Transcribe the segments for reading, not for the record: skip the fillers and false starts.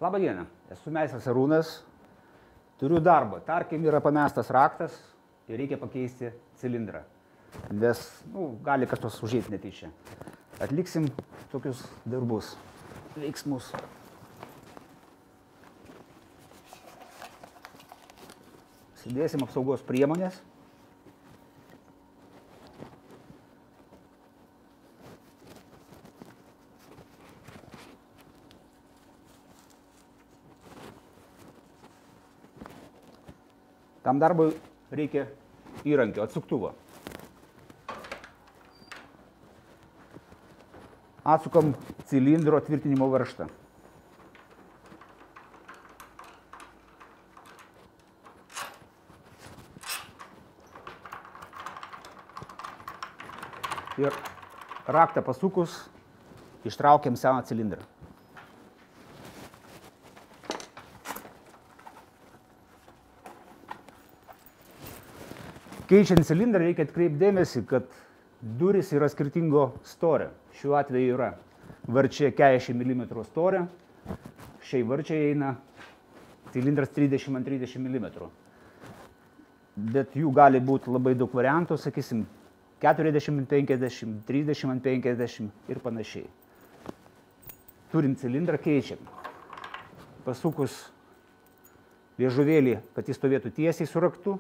Labą dieną, esu meistras Arūnas, turiu darbą. Tarkim, yra pamestas raktas ir reikia pakeisti cilindrą, nes gali kažkas užeiti netyčia. Atliksim tokius darbus, veiksmus. Sudėsim apsaugos priemonės. Tam darbui reikia įrankio, atsuktuvo. Atsukam cilindro tvirtinimo varžtą. Ir raktą pasukus ištraukiam seną cilindrą. Keičiant cilindrą reikia atkreipti dėmesį, kad durys yra skirtingo storio. Šiuo atveju yra varčia 40 mm storio, šiai varčiai eina cilindras 30 ant 30 mm. Bet jų gali būti labai daug variantų, sakysim, 40 ant 50, 30 ant 50 ir panašiai. Turint cilindrą keičiam. Pasukus liežuvėlį, kad jis stovėtų tiesiai su raktu,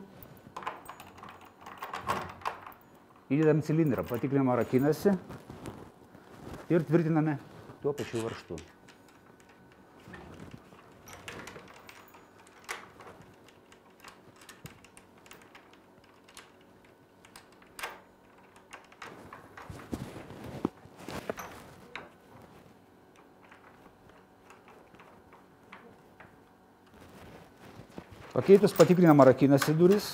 įdedam cilindrą, patikrinam ar rakinasi ir tvirtiname tuo pačiu varžtu. Pakeitus patikrinam ar rakinasi durys.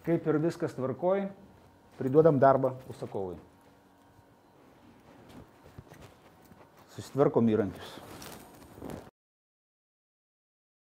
Kaip ir viskas tvarkoj, priduodam darbą užsakovui. Susitvarkom įrankius.